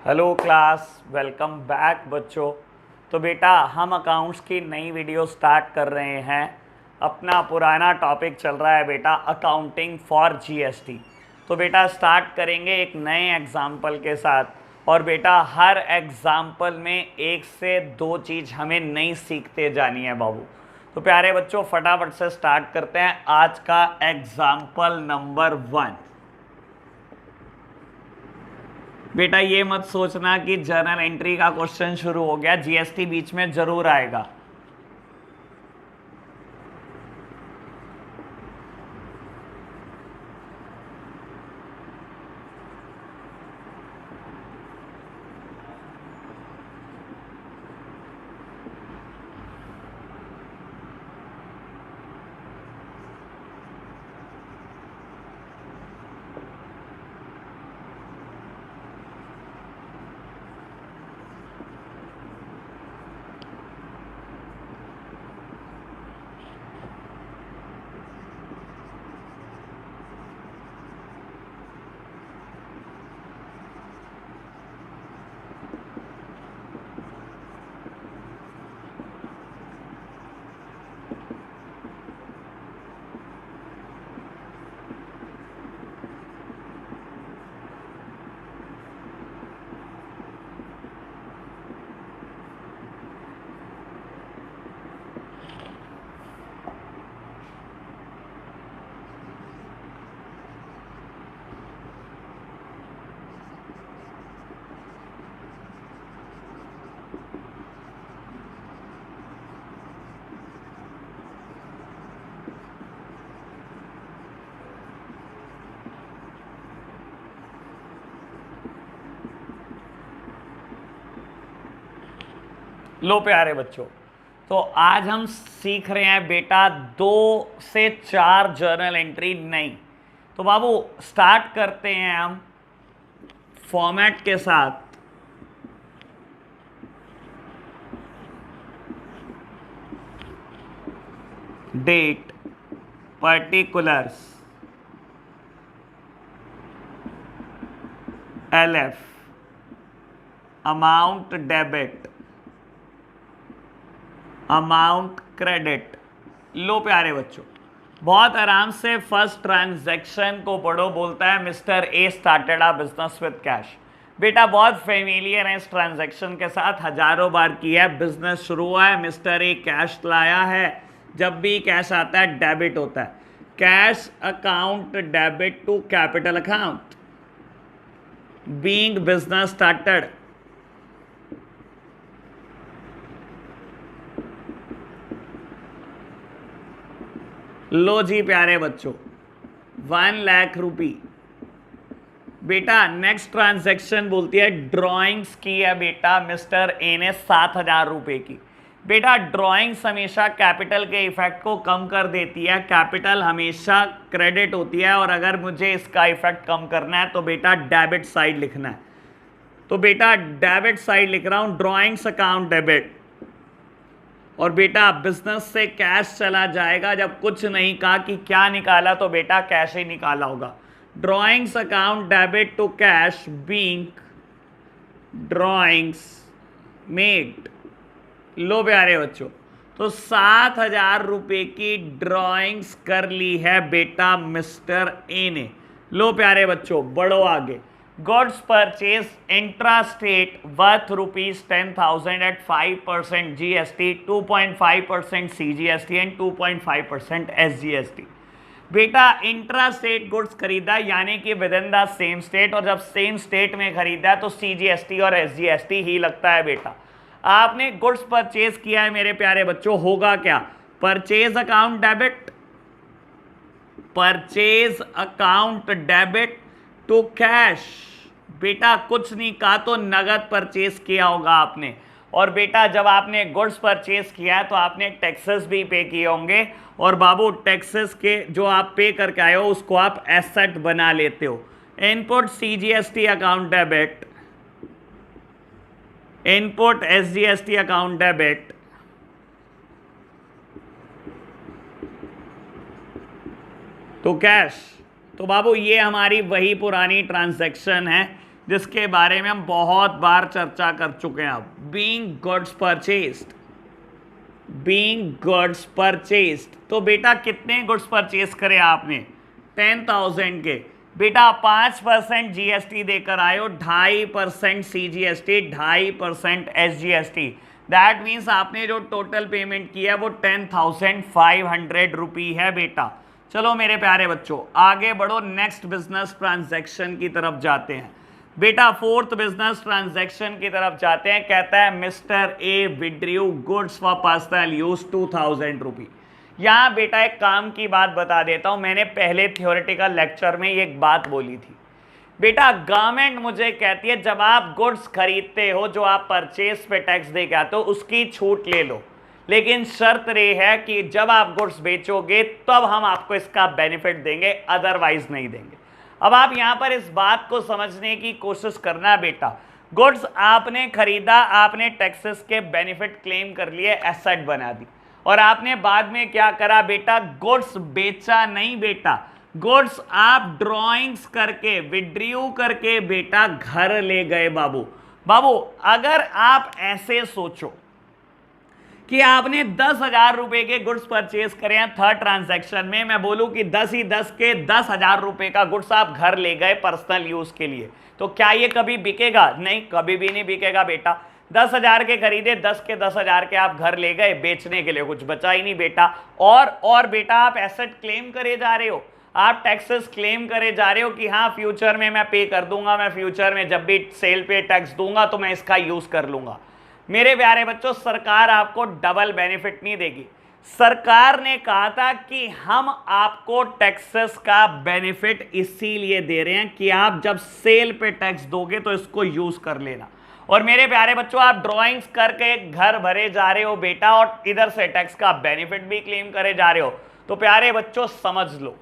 Hello class, welcome back बच्चों। तो बेटा हम अकाउंट्स की नई वीडियो स्टार्ट कर रहे हैं। अपना पुराना टॉपिक चल रहा है बेटा अकाउंटिंग फॉर जीएसटी। तो बेटा स्टार्ट करेंगे एक नए एग्जाम्पल के साथ। और बेटा हर एग्जाम्पल में एक से दो चीज़ हमें नई सीखते जानी है बाबू। तो प्यारे बच्चों फटाफट से स्टार्ट करते हैं आज का एग्जाम्पल नंबर 1। बेटा ये मत सोचना कि जर्नल एंट्री का क्वेश्चन शुरू हो गया, जीएसटी बीच में जरूर आएगा। लो प्यारे बच्चों, तो आज हम सीख रहे हैं बेटा 2 से 4 जर्नल एंट्री नई। तो बाबू स्टार्ट करते हैं हम फॉर्मेट के साथ। Date, particulars, LF, amount debit, amount credit. लो प्यारे बच्चों, बहुत आराम से फर्स्ट ट्रांजैक्शन को पढ़ो। बोलता है mister A started a business with cash. बेटा बहुत फेमिलियर है इस ट्रांजैक्शन के साथ, हजारों बार किया है। बिजनेस शुरू हुआ है, मिस्टर ए कैश लाया है। जब भी कैश आता है डेबिट होता है। Cash account debit to capital account being business started. लो जी प्यारे बच्चों, 1 लाख रुपी। बेटा नेक्स्ट ट्रांजैक्शन बोलती है ड्रॉइंग्स की है बेटा मिस्टर ए ने 7,000 रुपए की। बेटा ड्रॉइंग्स हमेशा कैपिटल के इफेक्ट को कम कर देती है, कैपिटल हमेशा क्रेडिट होती है। और अगर मुझे इसका इफेक्ट कम करना है तो बेटा डेबिट साइड लिखना है। तो बेटा डेबिट साइड लिख रहा हूं, ड्रॉइंग्स अकाउंट डेबिट। और बेटा बिजनेस से कैश चला जाएगा। जब कुछ नहीं कहा कि क्या निकाला तो बेटा कैश ही निकाला होगा। Drawings account debit to cash being drawings made. लो प्यारे बच्चों, तो 7,000 रुपए की ड्रॉइंग्स कर ली है बेटा मिस्टर ए ने। लो प्यारे बच्चों बढ़ो आगे। Goods purchase intra state worth ₹10,000 at 5% GST, 2.5% CGST and 2.5% SGST. बेटा इंट्रा स्टेट गुड्स खरीदा यानी कि within the same state, और जब सेम स्टेट में खरीदा है तो सीजीएसटी और एसजीएसटी ही लगता है बेटा। आपने गुड्स परचेज किया है मेरे प्यारे बच्चों, होगा क्या? Purchase account debit, purchase account debit to cash. बेटा कुछ नहीं कहा तो नगद परचेज किया होगा आपने। और बेटा जब आपने गुड्स परचेज किया है तो आपने टैक्सेस भी पे किए होंगे। और बाबू टैक्सेस के जो आप पे करके आए हो उसको आप एसेट बना लेते हो। Input CGST account debit, input SGST account debit, तो कैश। तो बाबू ये हमारी वही पुरानी ट्रांजैक्शन है जिसके बारे में हम बहुत बार चर्चा कर चुके हैं। अब being goods purchased, being goods purchased, तो बेटा कितने गुड्स परचेज करे आपने? 10,000 के। बेटा 5% जीएसटी देकर आए हो, 2.5% सीजीएसटी, 2.5% एसजीएसटी। दैट मीन्स आपने जो टोटल पेमेंट किया है वो 10,500 रुपी है बेटा। चलो मेरे प्यारे बच्चों आगे बढ़ो, नेक्स्ट बिजनेस ट्रांजैक्शन की तरफ जाते हैं। बेटा फोर्थ बिजनेस ट्रांजैक्शन की तरफ जाते हैं। कहता है mister A withdrew goods for personal use 2,000 रुपी। यहाँ बेटा एक काम की बात बता देता हूँ, मैंने पहले थियोरेटिकल लेक्चर में एक बात बोली थी। बेटा गवर्नमेंट मुझे कहती है जब आप गुड्स खरीदते हो, जो आप परचेज पे टैक्स दे के आते हो, उसकी छूट ले लो, लेकिन शर्त ये है कि जब आप गुड्स बेचोगे तब हम आपको इसका बेनिफिट देंगे, अदरवाइज नहीं देंगे। अब आप यहाँ पर इस बात को समझने की कोशिश करना बेटा, गुड्स आपने खरीदा, आपने टैक्सेस के बेनिफिट क्लेम कर लिए, एसेट बना दी, और आपने बाद में क्या करा बेटा? गुड्स बेचा नहीं बेटा, गुड्स आप ड्रॉइंग्स करके, विड्रू करके बेटा घर ले गए। बाबू बाबू अगर आप ऐसे सोचो कि आपने 10,000 रुपए के गुड्स परचेज करे हैं थर्ड ट्रांजैक्शन में, मैं बोलूं कि 10 ही 10 के 10,000 रुपए का गुड्स आप घर ले गए पर्सनल यूज के लिए, तो क्या ये कभी बिकेगा? नहीं, कभी भी नहीं बिकेगा बेटा। 10,000 के खरीदे, 10 के 10,000 के आप घर ले गए, बेचने के लिए कुछ बचा ही नहीं बेटा। और बेटा आप एसेट क्लेम करे जा रहे हो, आप टैक्सेस क्लेम करे जा रहे हो कि हाँ फ्यूचर में मैं पे कर दूंगा, मैं फ्यूचर में जब भी सेल पे टैक्स दूंगा तो मैं इसका यूज कर लूंगा। मेरे प्यारे बच्चों सरकार आपको डबल बेनिफिट नहीं देगी। सरकार ने कहा था कि हम आपको टैक्सेस का बेनिफिट इसीलिए दे रहे हैं कि आप जब सेल पे टैक्स दोगे तो इसको यूज कर लेना। और मेरे प्यारे बच्चों आप ड्राइंग्स करके घर भरे जा रहे हो बेटा, और इधर से टैक्स का बेनिफिट भी क्लेम करे जा रहे हो, तो प्यारे बच्चों समझ लो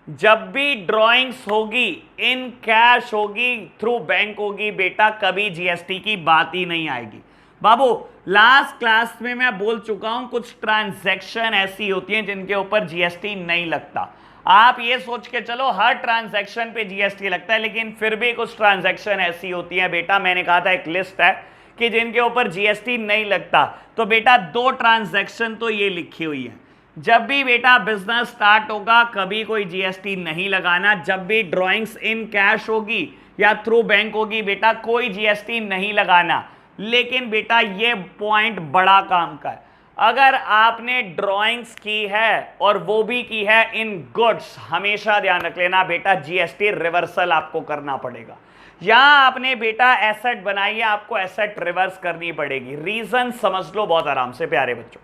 जब भी ड्राइंग्स होगी, इन कैश होगी, थ्रू बैंक होगी बेटा, कभी जीएसटी की बात ही नहीं आएगी। बाबू लास्ट क्लास में मैं बोल चुका हूं कुछ ट्रांजैक्शन ऐसी होती हैं जिनके ऊपर जीएसटी नहीं लगता। आप ये सोच के चलो हर ट्रांजैक्शन पे जीएसटी लगता है, लेकिन फिर भी कुछ ट्रांजैक्शन ऐसी होती हैं बेटा, मैंने कहा था एक लिस्ट है कि जिनके ऊपर जीएसटी नहीं लगता। तो बेटा 2 ट्रांजैक्शन तो ये लिखी हुई है। जब भी बेटा बिजनेस स्टार्ट होगा कभी कोई जीएसटी नहीं लगाना, जब भी ड्राइंग्स इन कैश होगी या थ्रू बैंक होगी बेटा कोई जीएसटी नहीं लगाना। लेकिन बेटा ये पॉइंट बड़ा काम का है, अगर आपने ड्राइंग्स की है और वो भी की है इन गुड्स, हमेशा ध्यान रख लेना बेटा जीएसटी रिवर्सल आपको करना पड़ेगा। यहां आपने बेटा एसेट बनाई है, आपको एसेट रिवर्स करनी पड़ेगी। रीजन समझ लो बहुत आराम से प्यारे बच्चों।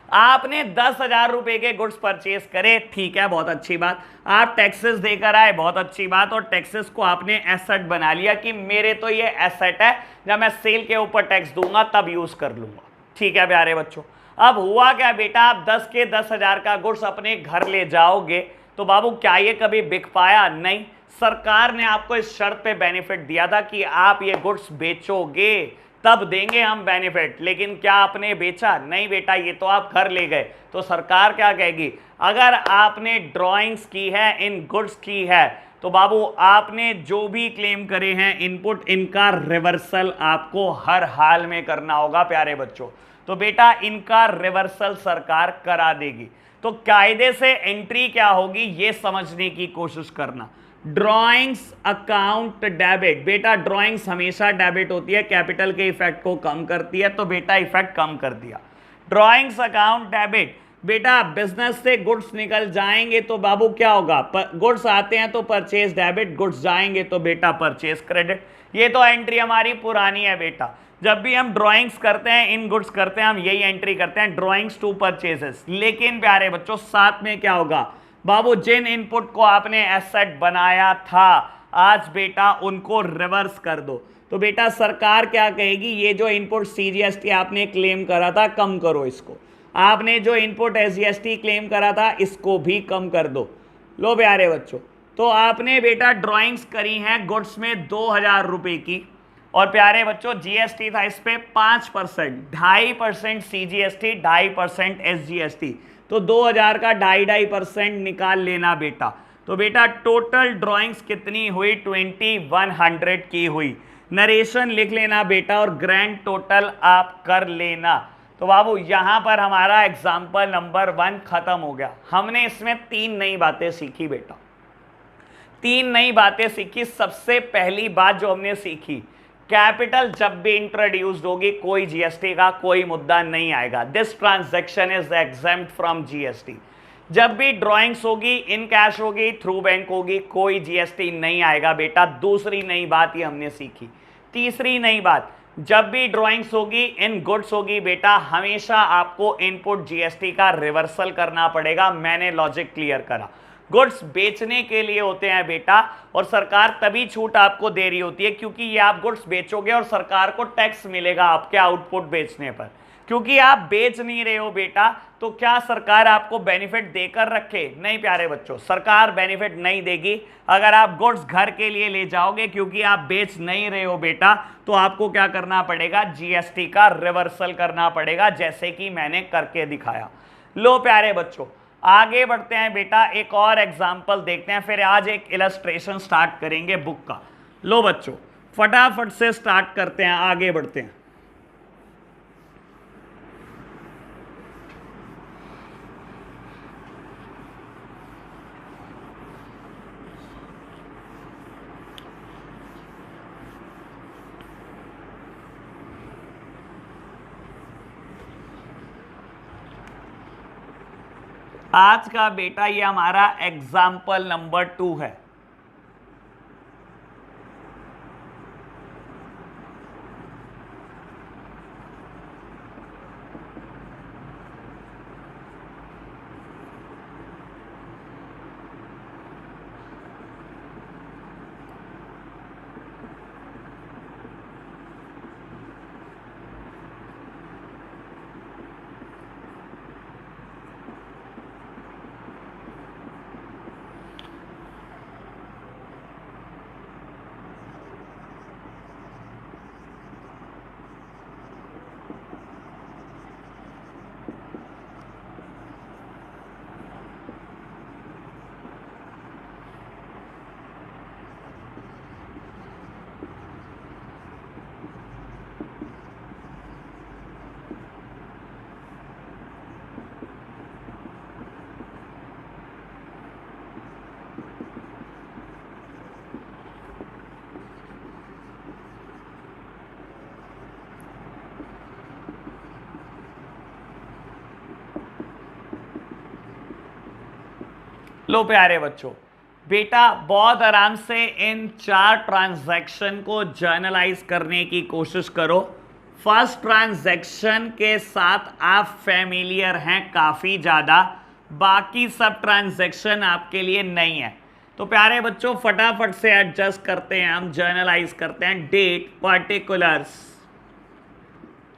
आपने 10,000 रुपए के गुड्स परचेज करे, ठीक है, बहुत अच्छी बात। आप टैक्सेस देकर आए, बहुत अच्छी बात। और टैक्सेस को आपने एसेट बना लिया कि मेरे तो ये एसेट है, जब मैं सेल के ऊपर टैक्स दूंगा तब यूज कर लूंगा। ठीक है प्यारे बच्चों, अब हुआ क्या बेटा, आप 10 के 10,000 का गुड्स अपने घर ले जाओगे, तो बाबू क्या ये कभी बिक पाया? नहीं। सरकार ने आपको इस शर्त पे बेनिफिट दिया था कि आप ये गुड्स बेचोगे तब देंगे हम बेनिफिट, लेकिन क्या आपने बेचा? नहीं बेटा, ये तो आप घर ले गए। तो सरकार क्या कहेगी, अगर आपने ड्राइंग्स की है, इन गुड्स की है, तो बाबू आपने जो भी क्लेम करे हैं इनपुट, इनका रिवर्सल आपको हर हाल में करना होगा प्यारे बच्चों। तो बेटा इनका रिवर्सल सरकार करा देगी। तो कायदे से एंट्री क्या होगी ये समझने की कोशिश करना। ड्राइंग्स अकाउंट डेबिट, बेटा ड्राइंग्स हमेशा डेबिट होती है, कैपिटल के इफेक्ट को कम करती है, तो बेटा इफेक्ट कम कर दिया। ड्राइंग्स अकाउंट डेबिट, बेटा बिजनेस से गुड्स निकल जाएंगे तो बाबू क्या होगा, गुड्स आते हैं तो परचेज डेबिट, गुड्स जाएंगे तो बेटा परचेज क्रेडिट। ये तो एंट्री हमारी पुरानी है बेटा, जब भी हम ड्राइंग्स करते हैं, इन गुड्स करते हैं, हम यही एंट्री करते हैं, ड्राइंग्स टू परचेजेस। लेकिन प्यारे बच्चों साथ में क्या होगा बाबू, जिन इनपुट को आपने एसेट बनाया था आज बेटा उनको रिवर्स कर दो। तो बेटा सरकार क्या कहेगी, ये जो इनपुट सीजीएसटी आपने क्लेम करा था कम करो इसको, आपने जो इनपुट एसजीएसटी क्लेम करा था इसको भी कम कर दो। लो प्यारे बच्चों, तो आपने बेटा ड्राइंग्स करी हैं गुड्स में 2,000 रुपए की, और प्यारे बच्चों जीएसटी था इस पे 5%, 2.5% सीजीएसटी, 2.5% एसजीएसटी, तो 2,000 का 2.5% निकाल लेना बेटा। तो बेटा टोटल ड्राइंग्स कितनी हुई, 2100 की हुई। नरेशन लिख लेना बेटा और ग्रैंड टोटल आप कर लेना। तो बाबू यहां पर हमारा एग्जाम्पल नंबर 1 खत्म हो गया। हमने इसमें 3 नई बातें सीखी बेटा, 3 नई बातें सीखी। सबसे पहली बात जो हमने सीखी, कैपिटल जब भी इंट्रोड्यूस्ड होगी कोई जीएसटी का कोई मुद्दा नहीं आएगा। This transaction is exempt from GST. जब भी ड्राइंग्स होगी, इन कैश होगी, थ्रू बैंक होगी, कोई जीएसटी नहीं आएगा बेटा। दूसरी नई बात ये हमने सीखी। तीसरी नई बात, जब भी ड्राइंग्स होगी, इन गुड्स होगी बेटा, हमेशा आपको इनपुट जीएसटी का रिवर्सल करना पड़ेगा। मैंने लॉजिक क्लियर करा। गुड्स बेचने के लिए होते हैं बेटा, और सरकार तभी छूट आपको दे रही होती है क्योंकि ये आप गुड्स बेचोगे और सरकार को टैक्स मिलेगा आपके आउटपुट बेचने पर। क्योंकि आप बेच नहीं रहे हो बेटा, तो क्या सरकार आपको बेनिफिट देकर रखे? नहीं प्यारे बच्चों, सरकार बेनिफिट नहीं देगी। अगर आप गुड्स घर के लिए ले जाओगे, क्योंकि आप बेच नहीं रहे हो बेटा, तो आपको क्या करना पड़ेगा, जीएसटी का रिवर्सल करना पड़ेगा, जैसे कि मैंने करके दिखाया। लो प्यारे बच्चों, आगे बढ़ते हैं बेटा, एक और एग्जाम्पल देखते हैं, फिर आज एक इलस्ट्रेशन स्टार्ट करेंगे बुक का। लो बच्चों, फटाफट से स्टार्ट करते हैं, आगे बढ़ते हैं। आज का बेटा ये हमारा एग्जाम्पल नंबर 2 है। लो प्यारे बच्चों, बेटा बहुत आराम से इन 4 ट्रांजैक्शन को जर्नलाइज करने की कोशिश करो। फर्स्ट ट्रांजैक्शन के साथ आप फैमिलियर हैं काफ़ी ज़्यादा, बाकी सब ट्रांजैक्शन आपके लिए नहीं है। तो प्यारे बच्चों फटाफट से एडजस्ट करते हैं, हम जर्नलाइज करते हैं। Date, particulars,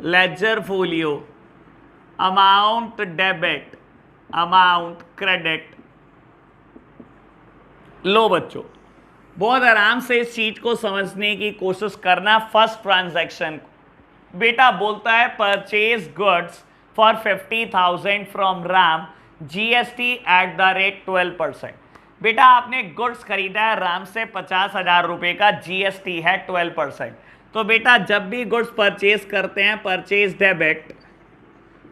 ledger folio, amount debit, amount credit. लो बच्चों, बहुत आराम से इस चीज को समझने की कोशिश करना। फर्स्ट ट्रांजैक्शन बेटा बोलता है purchase goods for 50,000 from Ram, GST at the rate 12%। बेटा आपने गुड्स खरीदा है राम से 50,000 रुपए का, जीएसटी है 12%। तो बेटा जब भी गुड्स परचेज करते हैं, purchase debit,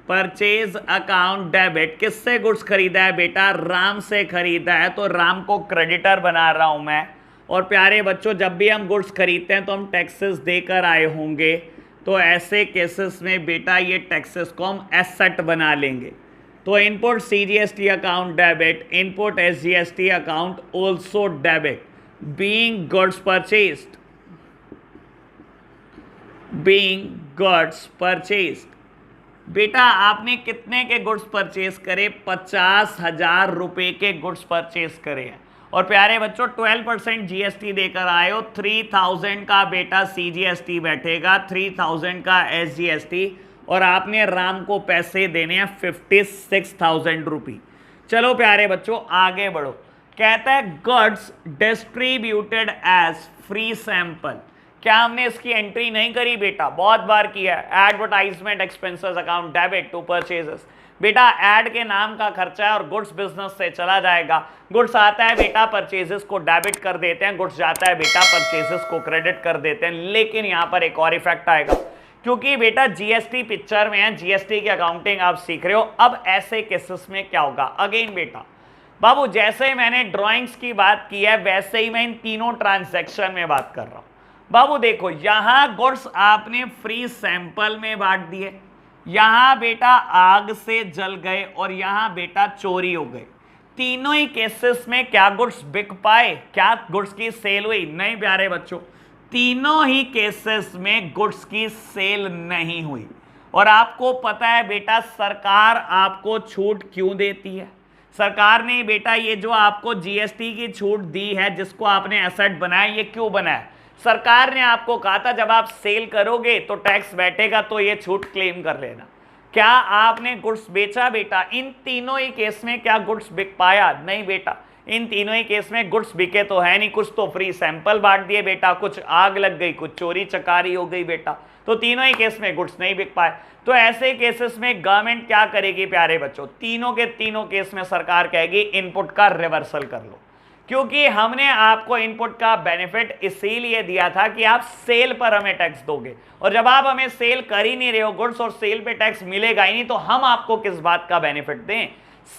purchase account debit, किससे गुड्स खरीदा है बेटा, राम से खरीदा है, तो राम को क्रेडिटर बना रहा हूं मैं। और प्यारे बच्चों जब भी हम गुड्स खरीदते हैं तो हम टैक्सेस देकर आए होंगे, तो ऐसे केसेस में बेटा ये टैक्सेस को हम एसेट बना लेंगे। तो input CGST account debit, input SGST account also debit, being goods purchased, being goods purchased. बेटा आपने कितने के गुड्स परचेज करे, 50,000 रुपए के गुड्स परचेज करे हैं। और प्यारे बच्चों 12% जीएसटी देकर आए हो, 3,000 का बेटा सीजीएसटी बैठेगा, 3,000 का एसजीएसटी, और आपने राम को पैसे देने हैं 56,000 रुपये। चलो प्यारे बच्चों आगे बढ़ो। कहता है goods distributed as free sample. क्या हमने इसकी एंट्री नहीं करी बेटा, बहुत बार किया है। Advertisement expenses account debit to purchases, बेटा ऐड के नाम का खर्चा है और गुड्स बिजनेस से चला जाएगा। गुड्स आता है बेटा, परचेजेस को डेबिट कर देते हैं, गुड्स जाता है बेटा, परचेजेस को क्रेडिट कर देते हैं। लेकिन यहां पर एक और इफेक्ट आएगा, क्योंकि बेटा जीएसटी पिक्चर में है, जीएसटी की अकाउंटिंग आप सीख रहे हो। अब ऐसे केसेस में क्या होगा? अगेन बेटा बाबू, जैसे मैंने ड्राइंग्स की बात की है वैसे ही मैं इन तीनों ट्रांजैक्शन में बात कर रहा हूं। बाबू देखो, यहां गुड्स आपने फ्री सैंपल में बांट दिए, यहां बेटा आग से जल गए और यहां बेटा चोरी हो गई। तीनों ही केसेस में क्या गुड्स बिक पाए? क्या गुड्स की सेल हुई? नहीं प्यारे बच्चों, तीनों ही केसेस में गुड्स की सेल नहीं हुई। और आपको पता है बेटा सरकार आपको छूट क्यों देती है? सरकार ने बेटा ये जो आपको जीएसटी की छूट दी है, जिसको आपने एसेट बनाया, ये क्यों बनाया? सरकार ने आपको कहा था जब आप सेल करोगे तो टैक्स बैठेगा, तो ये छूट क्लेम कर लेना। क्या आपने गुड्स बेचा बेटा? इन तीनों ही केस में क्या गुड्स बिक पाया? नहीं बेटा, इन तीनों ही केस में गुड्स बिके तो है नहीं। कुछ तो फ्री सैंपल बांट दिए बेटा, कुछ आग लग गई, कुछ चोरी चकारी हो गई बेटा, तो तीनों ही केस में गुड्स नहीं बिक पाए। तो ऐसे केसेस में गवर्नमेंट क्या करेगी प्यारे बच्चों? तीनों के तीनों केस में सरकार कहेगी इनपुट का रिवर्सल कर लो, क्योंकि हमने आपको इनपुट का बेनिफिट इसीलिए दिया था कि आप सेल पर हमें टैक्स दोगे, और जब आप हमें सेल कर ही नहीं रहे हो गुड्स और सेल पे टैक्स मिलेगा ही नहीं, तो हम आपको किस बात का बेनिफिट दें?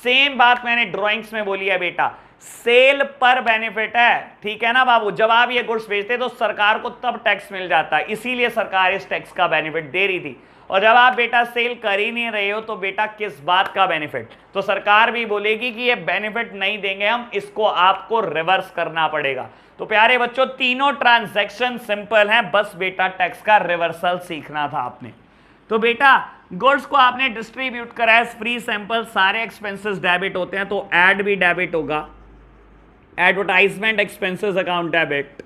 सेम बात मैंने ड्राइंग्स में बोली है बेटा, सेल पर बेनिफिट है, ठीक है ना बाबू। जब आप ये गुड्स बेचते तो सरकार को तब टैक्स मिल जाता है, इसीलिए सरकार इस टैक्स का बेनिफिट दे रही थी। और जब आप बेटा सेल कर ही नहीं रहे हो तो बेटा किस बात का बेनिफिट? तो सरकार भी बोलेगी कि ये बेनिफिट नहीं देंगे हम, इसको आपको रिवर्स करना पड़ेगा। तो प्यारे बच्चों तीनों ट्रांजैक्शन सिंपल हैं, बस बेटा टैक्स का रिवर्सल सीखना था आपने। तो बेटा गुड्स को आपने डिस्ट्रीब्यूट करा है, फ्री सैंपल, सारे एक्सपेंसेस डेबिट होते हैं, तो एड भी डेबिट होगा, advertisement expenses account debit,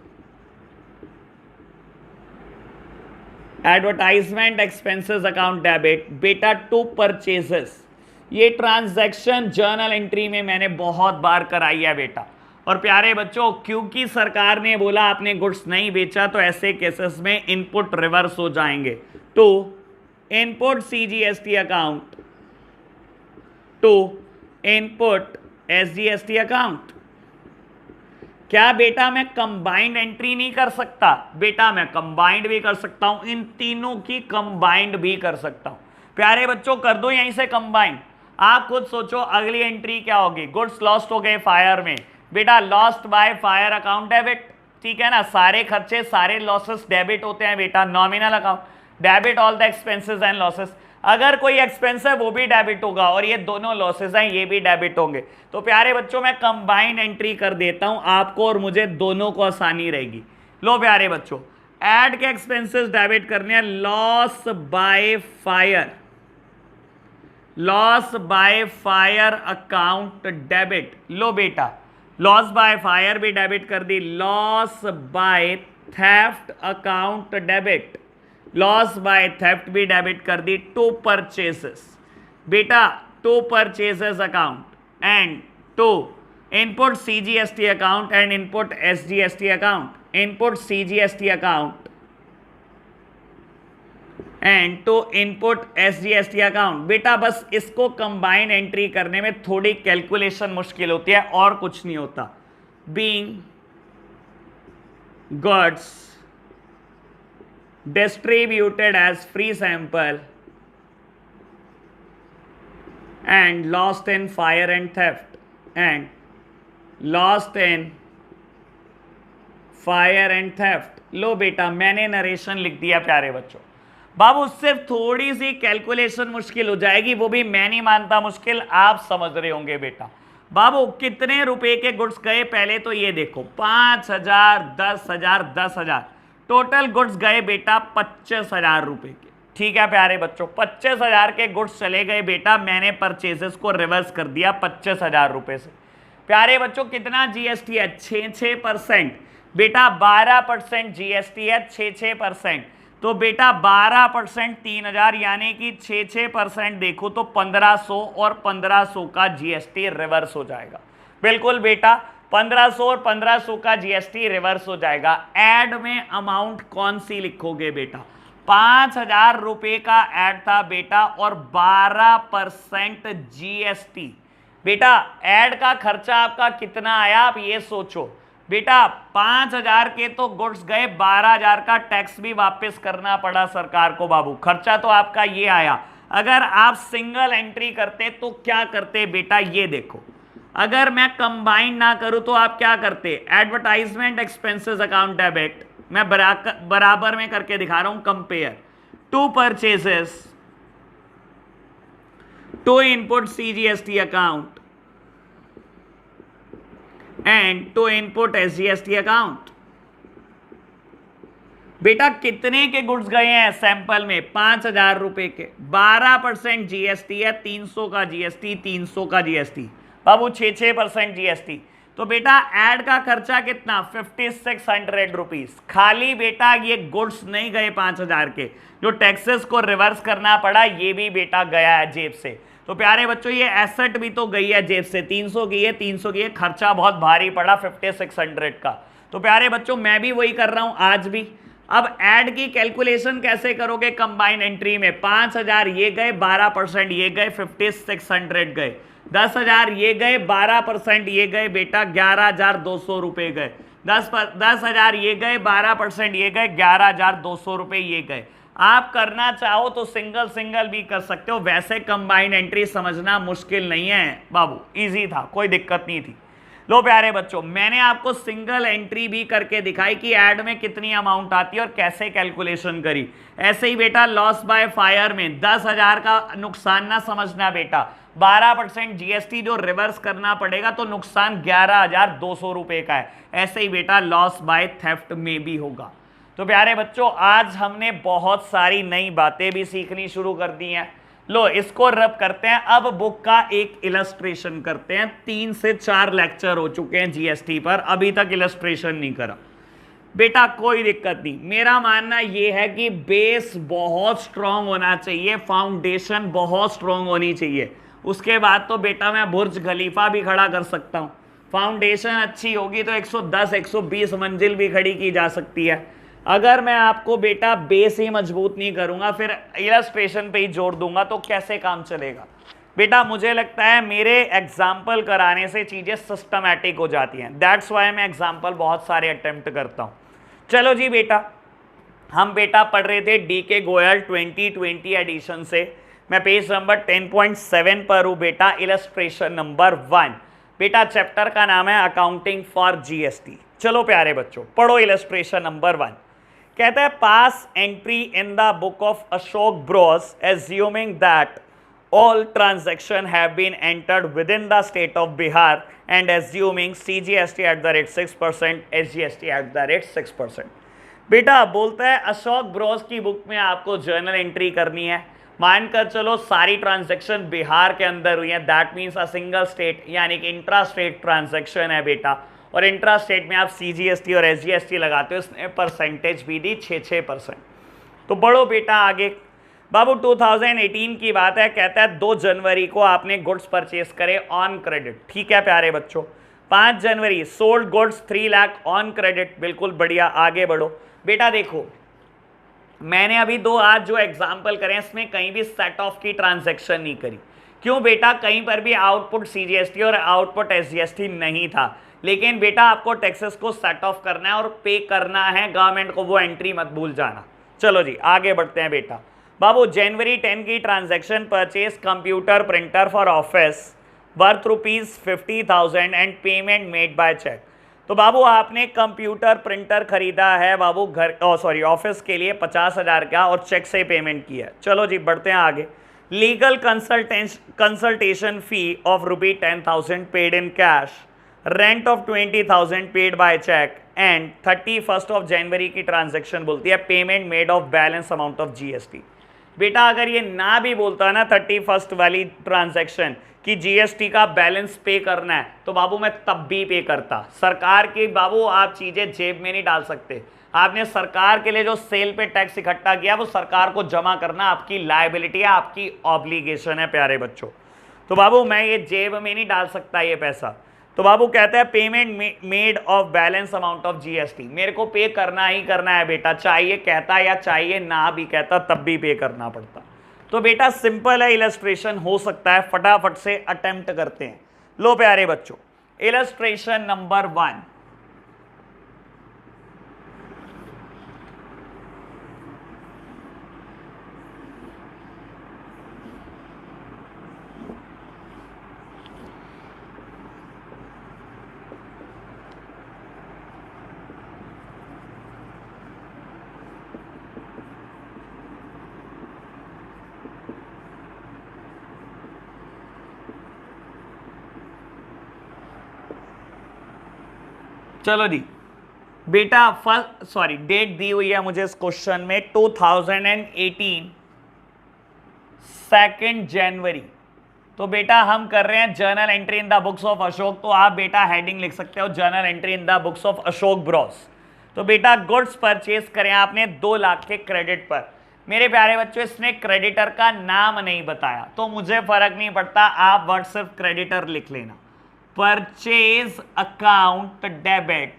advertisement expenses account debit. बेटा टू परचेजेस, ये ट्रांजैक्शन जर्नल एंट्री में मैंने बहुत बार कराई है बेटा। और प्यारे बच्चों क्योंकि सरकार ने बोला आपने गुड्स नहीं बेचा, तो ऐसे केसेस में इनपुट रिवर्स हो जाएंगे to input CGST account, to input SGST account. क्या बेटा मैं कंबाइंड एंट्री नहीं कर सकता? बेटा मैं कंबाइंड भी कर सकता हूं, इन तीनों की कंबाइंड भी कर सकता हूं। प्यारे बच्चों कर दो यहीं से कंबाइंड। आप खुद सोचो अगली एंट्री क्या होगी? गुड्स लॉस्ट हो गए फायर में, बेटा lost by fire account debit, ठीक है ना। सारे खर्चे सारे लॉसेस डेबिट होते हैं बेटा, nominal account, debit all the expenses and losses. अगर कोई एक्सपेंस है वो भी डेबिट होगा, और ये दोनों लॉसेस हैं ये भी डेबिट होंगे। तो प्यारे बच्चों मैं कंबाइंड एंट्री कर देता हूं, आपको और मुझे दोनों को आसानी रहेगी। लो प्यारे बच्चों ऐड के एक्सपेंसेस डेबिट करने हैं, loss by fire, loss by fire account debit. लो बेटा लॉस बाय फायर भी डेबिट कर दी, loss by theft account debit, loss by theft भी डेबिट कर दी। टू परचेसेस बेटा, to purchases account and to input CGST account and input SGST account, input CGST account and to input SGST account. बेटा बस इसको combined entry करने में थोड़ी कैलकुलेशन मुश्किल होती है, और कुछ नहीं होता। Being goods distributed as free sample and lost in fire and theft, and lost in fire and theft। लो बेटा मैंने नरेशन लिख दिया प्यारे बच्चों। बाबू सिर्फ थोड़ी सी कैलकुलेशन मुश्किल हो जाएगी, वो भी मैं नहीं मानता मुश्किल, आप समझ रहे होंगे बेटा। बाबू कितने रुपए के गुड्स गए पहले तो ये देखो, 5,000, 10,000, 10,000, टोटल गुड्स गए बेटा 25,000 रुपए के, ठीक है प्यारे बच्चों। 25,000 के गुड्स चले गए बेटा, मैंने परचेजेस को रिवर्स कर दिया 25,000 रुपए से। प्यारे बच्चों कितना जीएसटी है? 6% बेटा, 12% जीएसटी है, 6%। तो बेटा 12% 3,000 यानी कि 6% देखो तो 1,500, और 1,500 का जीएसटी रिवर्स हो जाएगा। बिल्कुल बेटा 1,500 और 1,500 का जीएसटी रिवर्स हो जाएगा। ऐड में अमाउंट कौन सी लिखोगे बेटा? 5,000 रुपए का ऐड था बेटा और 12% जीएसटी। बेटा ऐड का खर्चा आपका कितना आया आप ये सोचो बेटा। 5,000 के तो गुड्स गए, 12,000 का टैक्स भी वापस करना पड़ा सरकार को बाबू। खर्चा तो आपका ये आया। अगर आप सिंगल एंट्री करते तो क्या करते बेटा, ये देखो। अगर मैं कंबाइन ना करूं तो आप क्या करते, एडवर्टाइजमेंट एक्सपेंसेस अकाउंट डेबिट, मैं बराबर में करके दिखा रहा हूं, compare to purchases to input CGST account and to input SGST account. बेटा कितने के गुड्स गए हैं सैंपल में, 5,000 रुपए के, 12% जीएसटी है, 300 का जीएसटी, 300 का जीएसटी बाबू, 6% जीएसटी। तो बेटा ऐड का खर्चा कितना, 5,600 रुपीज। खाली बेटा ये गुड्स नहीं गए 5,000 के, जो टैक्सेस को रिवर्स करना पड़ा ये भी बेटा गया है जेब से। तो प्यारे बच्चों ये एसेट भी तो गई है जेब से, 300 की है, 300 की है, खर्चा बहुत भारी पड़ा 5,600 का। तो प्यारे बच्चों मैं भी वही कर रहा हूं आज भी। अब ऐड की कैलकुलेशन कैसे करोगे कंबाइन एंट्री में, 5,000 ये गए, 12% ये गए, 5,600 गए, 10,000 ये गए, 12% ये गए बेटा, 11,200 रुपए गए, 10,000 ये गए, 12% ये गए, 11,200 रुपए ये गए। आप करना चाहो तो सिंगल सिंगल भी कर सकते हो, वैसे कंबाइन एंट्री समझना मुश्किल नहीं है बाबू, इजी था, कोई दिक्कत नहीं थी। लो प्यारे बच्चों मैंने आपको सिंगल एंट्री भी करके दिखाई कि ऐड में कितनी अमाउंट आती है और कैसे कैलकुलेशन करी। ऐसे ही बेटा लॉस बाय फायर में 10,000 का नुकसान ना समझना बेटा, 12% जीएसटी जो रिवर्स करना पड़ेगा तो नुकसान 11,200 रुपए का है। ऐसे ही बेटा लॉस बाय थेफ्ट में भी होगा। तो प्यारे बच्चों आज हमने बहुत सारी नई बातें भी सीखनी शुरू कर दी हैं। लो इसको रब करते हैं, अब बुक का एक इलस्ट्रेशन करते हैं। 3 से 4 लेक्चर हो चुके हैं जीएसटी पर, अभी तक इलस्ट्रेशन नहीं करा बेटा, कोई दिक्कत नहीं। मेरा मानना यह है कि बेस बहुत स्ट्रांग होना चाहिए, फाउंडेशन बहुत स्ट्रांग होनी चाहिए, उसके बाद तो बेटा मैं बुर्ज खलीफा भी खड़ा कर सकता हूं। फाउंडेशन अच्छी होगी तो 110 120 मंजिल भी खड़ी की जा सकती है। अगर मैं आपको बेटा बेस ही मजबूत नहीं करूंगा, फिर इलस्ट्रेशन पे ही जोड़ दूंगा तो कैसे काम चलेगा बेटा। मुझे लगता है मेरे एग्जाम्पल कराने से चीजें सिस्टमैटिक हो जाती हैं, दैट्स वाई मैं एग्जाम्पल बहुत सारे अटेम्प्ट करता हूं। चलो जी बेटा, हम बेटा पढ़ रहे थे डी के गोयल 2020 एडिशन से। मैं पेज नंबर 10.7 पर हूं बेटा, इलस्ट्रेशन नंबर 1 बेटा, चैप्टर का नाम है अकाउंटिंग फॉर जीएसटी। चलो प्यारे बच्चों पढ़ो इलस्ट्रेशन नंबर 1। कहता है pass entry in the book of Ashok Bros assuming that all transaction have been entered within the state of Bihar and assuming CGST at the rate 6%, SGST at the rate 6%। बेटा बोलता है Ashok Bros की book में आपको journal entry करनी है, मानकर चलो सारी ट्रांजैक्शन बिहार के अंदर हुई है, that means a single state यानी कि इंट्रा स्टेट ट्रांजैक्शन है बेटा, और इंट्रा स्टेट में आप CGST और SGST लगाते हो, इसने परसेंटेज भी दी 6%। तो बढ़ो बेटा आगे बाबू, 2018 की बात है, कहता है 2 जनवरी को आपने गुड्स परचेस करे ऑन क्रेडिट, ठीक है प्यारे बच्चों। 5 जनवरी sold goods 3 lakh on credit, बिल्कुल बढ़िया, आगे बढ़ो बेटा। देखो मैंने अभी 2 आज जो एग्जाम्पल करे इसमें कहीं भी सेट ऑफ की ट्रांजैक्शन नहीं करी, क्यों बेटा, कहीं पर भी आउटपुट CGST और आउटपुट SGST नहीं था, लेकिन बेटा आपको टैक्सेस को सेट ऑफ करना है और पे करना है गवर्नमेंट को, वो एंट्री मत भूल जाना। चलो जी आगे बढ़ते हैं बेटा। बाबू जनवरी 10 की transaction purchase computer printer for office worth ₹50,000 and payment made by cheque. तो बाबू आपने कंप्यूटर प्रिंटर खरीदा है बाबू घर ऑफिस के लिए 50,000 का और चेक से पेमेंट किया है। चलो जी बढ़ते हैं आगे। Legal consultation fee of ₹10,000 paid in cash, rent of 20,000 paid by cheque and 31 of January की ट्रांजैक्शन बोलती है payment made of balance amount of GST। बेटा अगर ये ना भी बोलता ना 31 वाली ट्रांजैक्शन कि GST का बैलेंस पे करना है, तो बाबू मैं तब भी पे करता। सरकार की बाबू आप चीजें जेब में नहीं डाल सकते, आपने सरकार के लिए जो सेल पे टैक्स इकट्ठा किया वो सरकार को जमा करना आपकी लायबिलिटी है, आपकी ऑब्लिगेशन है प्यारे बच्चों। तो बाबू मैं ये जेब में नहीं डाल सकता ये पैसा। तो बाबू कहता है payment made of balance amount of GST, मेरे को पे करना ही करना है बेटा, चाहिए कहता या चाहिए ना भी कहता तब भी पे करना पड़ता। तो बेटा सिंपल है, इलस्ट्रेशन हो सकता है, फटाफट से अटेम्प्ट करते हैं। लो प्यारे बच्चों, इलस्ट्रेशन नंबर 1, चलो जी बेटा फर्स्ट सॉरी डेट दी हुई है मुझे इस क्वेश्चन में 2018 2 जनवरी। तो बेटा हम कर रहे हैं journal entry in the books of Ashok, तो आप बेटा हेडिंग लिख सकते हो journal entry in the books of Ashok Bros. तो बेटा गुड्स परचेज करें आपने 2 लाख के क्रेडिट पर। मेरे प्यारे बच्चों इसने क्रेडिटर का नाम नहीं बताया, तो मुझे फर्क नहीं पड़ता, आप वर्ड सिर्फ क्रेडिटर लिख लेना। Purchase account debit,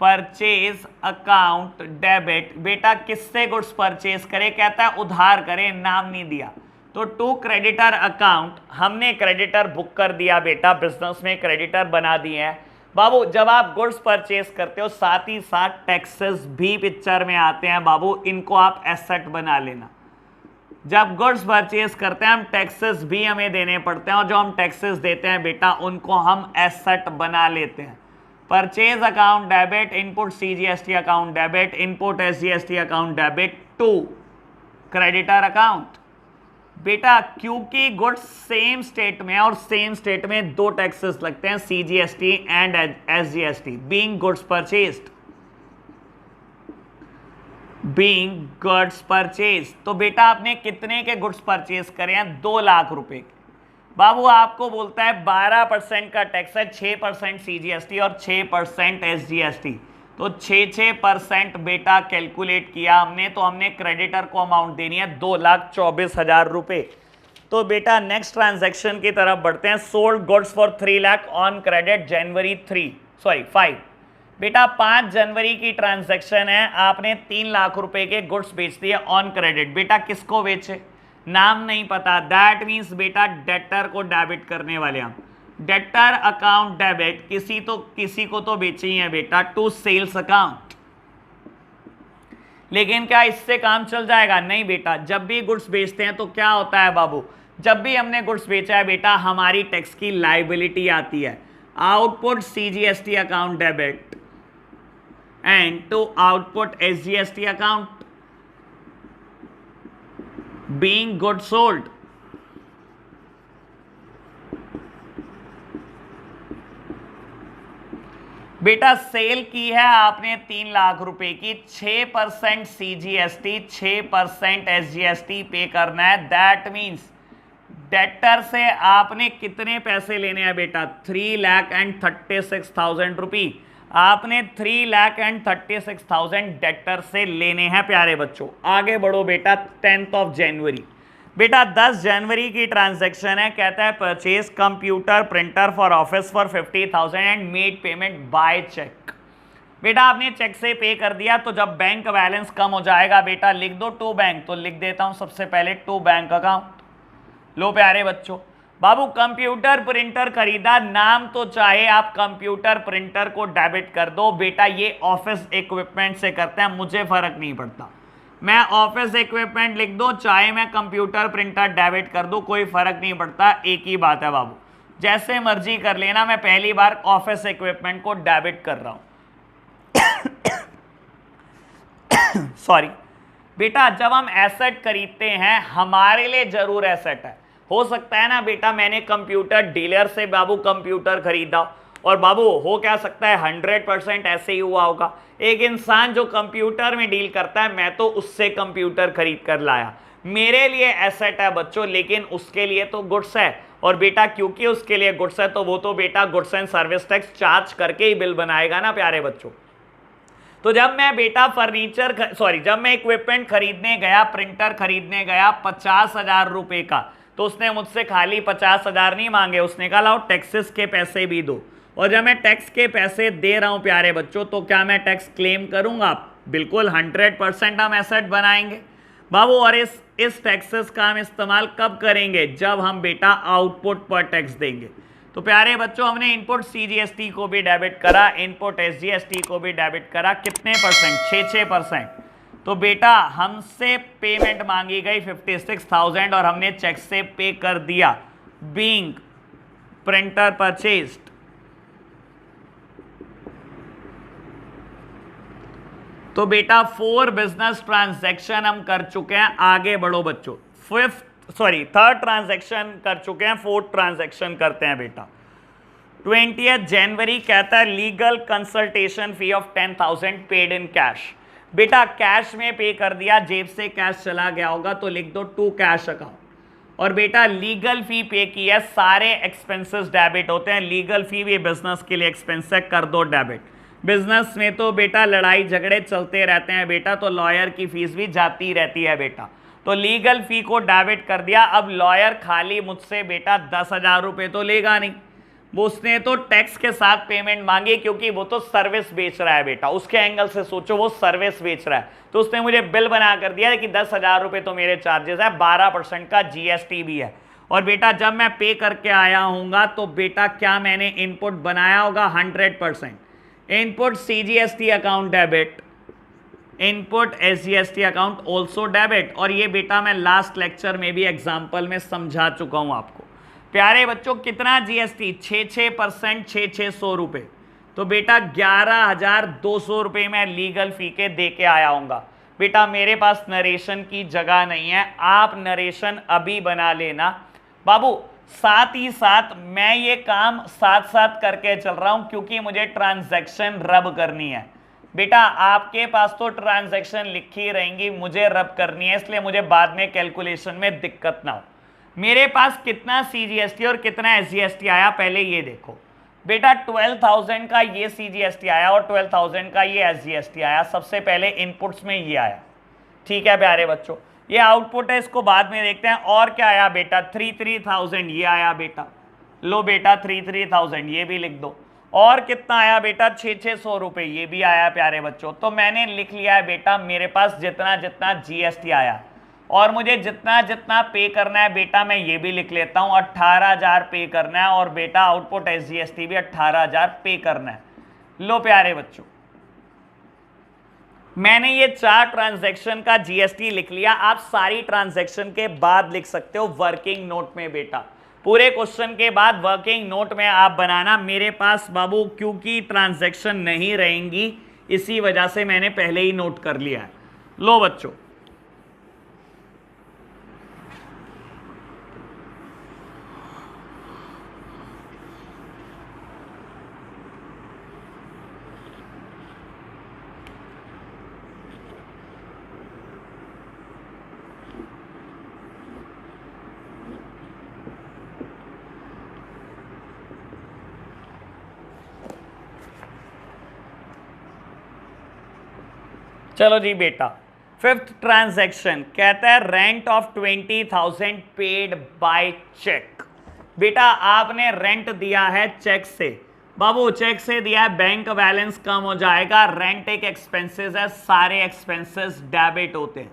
purchase account debit, बेटा किससे गुड्स परचेज करे, कहता है उधार करे, नाम नहीं दिया। तो टू क्रेडिटर अकाउंट, हमने क्रेडिटर बुक कर दिया बेटा, बिजनेस में क्रेडिटर बना दिए हैं। बाबू जब आप गुड्स परचेज करते हो साथ ही साथ टैक्सेस भी पिक्चर में आते हैं बाबू, इनको आप एसेट बना लेना। जब गुड्स परचेज करते हैं हम टैक्सेस भी हमें देने पड़ते हैं, और जो हम टैक्सेस देते हैं बेटा उनको हम एसेट बना लेते हैं। Purchase account debit, input CGST account debit, input SGST account debit to creditor account. बेटा क्योंकि गुड्स सेम स्टेट में और सेम स्टेट में 2 टैक्सेस लगते हैं, CGST and SGST, being goods purchased, being goods purchase. तो बेटा आपने कितने के गुड्स परचेज करे हैं, 2 लाख रुपए के। बाबू आपको बोलता है 12% का टैक्स है, 6% सीजीएसटी और 6% एसजीएसटी, तो 6% बेटा कैलकुलेट किया हमने, तो हमने क्रेडिटर को अमाउंट देनी है 2,24,000 रुपए। तो बेटा नेक्स्ट ट्रांजैक्शन की तरफ बढ़ते हैं। Sold goods for 3 lakh on credit January 5। बेटा 5 जनवरी की ट्रांजैक्शन है, आपने 3 लाख रुपए के गुड्स बेच दिए ऑन क्रेडिट। बेटा किसको बेचे, नाम नहीं पता, दैट मीन्स बेटा डेटर को डेबिट करने वाले हम। डेटर अकाउंट डेबिट, किसी को तो बेचे ही है बेटा, टू सेल्स अकाउंट। लेकिन क्या इससे काम चल जाएगा, नहीं बेटा। जब भी गुड्स बेचते हैं तो क्या होता है बाबू, जब भी हमने गुड्स बेचा है बेटा हमारी टैक्स की लायबिलिटी आती है। Output CGST account debit and to output SGST account being goods sold। बेटा सेल की है आपने 3 लाख रुपए की, 6% सीजीएसटी 6% एसजीएसटी पे करना है। दैट मीन्स डेटर से आपने कितने पैसे लेने हैं बेटा, 3,36,000 रुपी। आपने 3,36,000 डेटर से लेने हैं प्यारे बच्चों। आगे बढ़ो बेटा 10 जनवरी। बेटा 10 जनवरी की ट्रांजैक्शन है, कहता है purchase computer printer for office for 50,000 and made payment by cheque. बेटा आपने चेक से पे कर दिया, तो जब बैंक बैलेंस कम हो जाएगा बेटा लिख दो टू बैंक। तो लिख देता हूं सबसे पहले टू बैंक अकाउंट। लो प्यारे बच्चों, बाबू कंप्यूटर प्रिंटर खरीदा, नाम तो चाहे आप कंप्यूटर प्रिंटर को डेबिट कर दो बेटा, ये ऑफिस इक्विपमेंट से करते हैं, मुझे फर्क नहीं पड़ता। मैं ऑफिस इक्विपमेंट लिख दो, चाहे मैं कंप्यूटर प्रिंटर डेबिट कर दूं, कोई फर्क नहीं पड़ता, एक ही बात है बाबू, जैसे मर्जी कर लेना। मैं पहली बार ऑफिस इक्विपमेंट को डेबिट कर रहा हूं। सॉरी बेटा, जब हम एसेट खरीदते हैं हमारे लिए जरूर एसेट है। हो सकता है ना बेटा मैंने कंप्यूटर डीलर से बाबू कंप्यूटर खरीदा, और बाबू हो क्या सकता है 100% ऐसे ही हुआ होगा। एक इंसान जो कंप्यूटर में डील करता है, मैं तो उससे कंप्यूटर खरीद कर लाया, मेरे लिए एसेट है बच्चों, लेकिन उसके लिए तो गुड्स है। और बेटा क्योंकि उसके लिए गुड्स है तो वो तो बेटा goods and service tax charge करके ही बिल बनाएगा ना प्यारे बच्चों। तो जब मैं बेटा जब मैं इक्विपमेंट खरीदने गया, प्रिंटर खरीदने गया 50,000 रुपए का, तो उसने मुझसे खाली 50,000 नहीं मांगे, उसने कहा लाओ टैक्सेस के पैसे भी दो। और जब मैं टैक्स के पैसे दे रहा हूं प्यारे बच्चों, तो क्या मैं टैक्स क्लेम करूंगा? बिल्कुल 100% हम एसेट बनाएंगे बाबू। और इस टैक्सेस का हम इस्तेमाल कब करेंगे? जब हम बेटा आउटपुट पर टैक्स देंगे। तो प्यारे बच्चों हमने इनपुट सीजीएसटी को भी डेबिट करा, इनपुट एसजीएसटी को भी डेबिट करा। कितने परसेंट? 6%। तो बेटा हमसे पेमेंट मांगी गई 56,000 और हमने चेक से पे कर दिया। Being printer purchased. तो बेटा 4 बिजनेस ट्रांजैक्शन हम कर चुके हैं। आगे बढ़ो बच्चों। थर्ड ट्रांजैक्शन कर चुके हैं, 4th ट्रांजैक्शन करते हैं बेटा। 20 जनवरी कहता है legal consultation fee of 10,000 paid in cash. बेटा कैश में पे कर दिया, जेब से कैश चला गया होगा तो लिख दो टू कैश अकाउंट। और बेटा लीगल फी पे की है, सारे एक्सपेंसेस डेबिट होते हैं। लीगल फी भी बिजनेस के लिए एक्सपेंस है, कर दो डेबिट। बिजनेस में तो बेटा लड़ाई झगड़े चलते रहते हैं बेटा, तो लॉयर की फीस भी जाती रहती है बेटा। तो लीगल फी को डेबिट कर दिया। अब लॉयर खाली मुझसे बेटा 10,000 रुपये तो लेगा नहीं, वो उसने तो टैक्स के साथ पेमेंट मांगी, क्योंकि वो तो सर्विस बेच रहा है बेटा। उसके एंगल से सोचो, वो सर्विस बेच रहा है, तो उसने मुझे बिल बना कर दिया कि 10,000 रुपये तो मेरे चार्जेस है, 12% का जीएसटी भी है। और बेटा जब मैं पे करके आया हूँगा तो बेटा क्या मैंने इनपुट बनाया होगा? 100%। Input CGST account debit, input SGST account also debit. और ये बेटा मैं लास्ट लेक्चर में भी एग्जाम्पल में समझा चुका हूँ आपको। प्यारे बच्चों कितना जीएसटी? 6% 600 रुपये। तो बेटा 11,200 रुपये मैं लीगल फी के दे के आया हूँगा। बेटा मेरे पास नरेशन की जगह नहीं है, आप नरेशन अभी बना लेना बाबू। साथ ही साथ मैं ये काम साथ साथ करके चल रहा हूं, क्योंकि मुझे ट्रांजैक्शन रब करनी है बेटा। आपके पास तो ट्रांजैक्शन लिखी रहेंगी, मुझे रब करनी है, इसलिए मुझे बाद में कैलकुलेशन में दिक्कत ना हो। मेरे पास कितना सीजीएसटी और कितना एसजीएसटी आया पहले ये देखो बेटा। 12,000 का ये सीजीएसटी आया और 12,000 का ये एसजीएसटी आया। सबसे पहले इनपुट्स में ये आया, ठीक है प्यारे बच्चों। ये आउटपुट है, इसको बाद में देखते हैं। और क्या आया बेटा? 33,000 ये आया बेटा। लो बेटा 33,000 ये भी लिख दो। और कितना आया बेटा? 600 रुपये ये भी आया प्यारे बच्चों। तो मैंने लिख लिया है बेटा, मेरे पास जितना जितना जीएसटी आया और मुझे जितना जितना पे करना है बेटा, मैं ये भी लिख लेता हूँ। 18,000 पे करना है और बेटा आउटपुट एसजीएसटी भी 18,000 पे करना है। लो प्यारे बच्चों मैंने ये 4 ट्रांजैक्शन का जीएसटी लिख लिया। आप सारी ट्रांजैक्शन के बाद लिख सकते हो वर्किंग नोट में बेटा। पूरे क्वेश्चन के बाद वर्किंग नोट में आप बनाना। मेरे पास बाबू क्योंकि ट्रांजैक्शन नहीं रहेंगी, इसी वजह से मैंने पहले ही नोट कर लिया है। लो बच्चों चलो जी बेटा। 5th ट्रांजैक्शन कहता है rent of 20,000 paid by cheque. बेटा आपने रेंट दिया है चेक से बाबू, चेक से दिया है, बैंक बैलेंस कम हो जाएगा। रेंट एक एक्सपेंसेस है, सारे एक्सपेंसेस डेबिट होते हैं,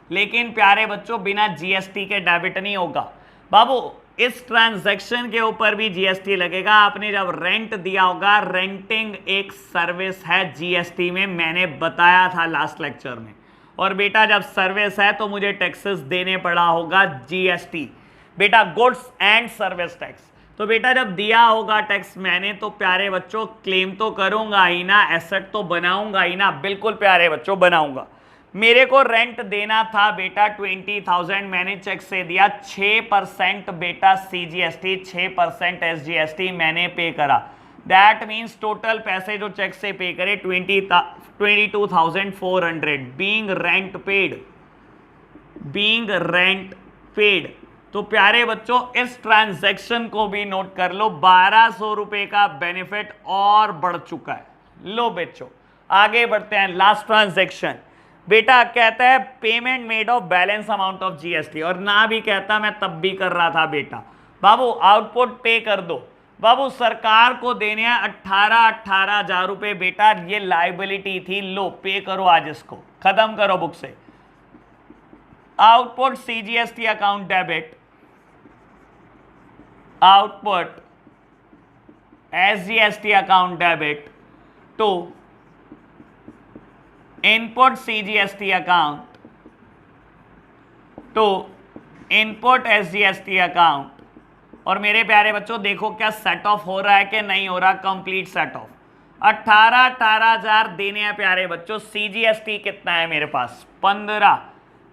लेकिन प्यारे बच्चों बिना जीएसटी के डेबिट नहीं होगा बाबू। इस ट्रांजैक्शन के ऊपर भी जीएसटी लगेगा। आपने जब रेंट दिया होगा, रेंटिंग एक सर्विस है जीएसटी में, मैंने बताया था लास्ट लेक्चर में। और बेटा जब सर्विस है तो मुझे टैक्सेस देने पड़ा होगा जीएसटी बेटा, गुड्स एंड सर्विस टैक्स। तो बेटा जब दिया होगा टैक्स मैंने, तो प्यारे बच्चों क्लेम तो करूंगा ही ना, एसेट तो बनाऊंगा ही ना। बिल्कुल प्यारे बच्चों बनाऊंगा। मेरे को रेंट देना था बेटा 20,000, मैंने चेक से दिया। 6% बेटा सीजीएसटी, 6% एसजीएसटी मैंने पे करा। दैट मीन्स टोटल पैसे जो चेक से पे करे 22,400 being rent paid, being rent paid. तो प्यारे बच्चों इस ट्रांजैक्शन को भी नोट कर लो। 1,200 रुपए का बेनिफिट और बढ़ चुका है। लो बच्चों आगे बढ़ते हैं। लास्ट ट्रांजैक्शन बेटा कहता है payment made of balance amount of GST, और ना भी कहता मैं तब भी कर रहा था बेटा। बाबू आउटपुट पे कर दो। बाबू सरकार को देने हैं 18,000 रुपए बेटा, ये लाइबिलिटी थी, लो पे करो आज, इसको खत्म करो बुक से। Output CGST account debit, output SGST account debit to input CGST account to input SGST account. और मेरे प्यारे बच्चों देखो क्या सेट ऑफ हो रहा है कि नहीं हो रहा, कंप्लीट सेट ऑफ। 18,000 देने हैं प्यारे बच्चों। सीजीएसटी कितना है मेरे पास 15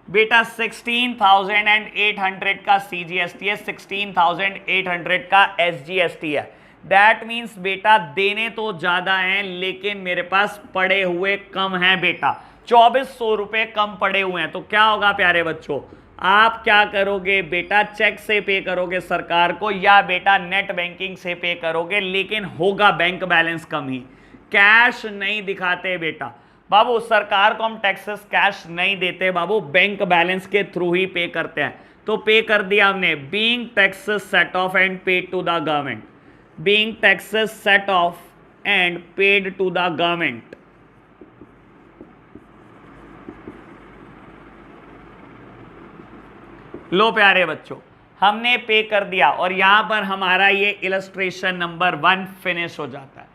बेटा, 16,800 का सीजीएसटी है, 16,800 का एसजीएसटी है। दैट मीन्स बेटा देने तो ज्यादा हैं लेकिन मेरे पास पड़े हुए कम हैं बेटा, 2400 रुपए कम पड़े हुए हैं। तो क्या होगा प्यारे बच्चों, आप क्या करोगे बेटा, चेक से पे करोगे सरकार को या बेटा नेट बैंकिंग से पे करोगे, लेकिन होगा बैंक बैलेंस कम ही, कैश नहीं दिखाते बेटा। बाबू सरकार को हम टैक्सेस कैश नहीं देते बाबू, बैंक बैलेंस के थ्रू ही पे करते हैं। तो पे कर दिया हमने, being taxes set off and paid to the government, being taxes set off and paid to the government. लो प्यारे बच्चों हमने पे कर दिया और यहां पर हमारा ये इलस्ट्रेशन नंबर 1 फिनिश हो जाता है।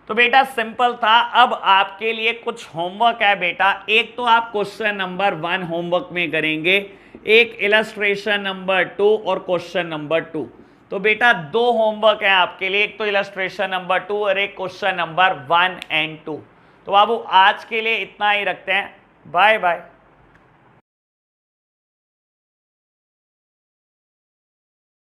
तो बेटा सिंपल था। अब आपके लिए कुछ होमवर्क है बेटा, एक तो आप क्वेश्चन नंबर 1 होमवर्क में करेंगे, एक इलस्ट्रेशन नंबर 2 और क्वेश्चन नंबर 2। तो बेटा 2 होमवर्क है आपके लिए, एक तो इलस्ट्रेशन नंबर 2 और एक क्वेश्चन नंबर 1 एंड 2। तो बाबू आज के लिए इतना ही रखते हैं, बाय बाय।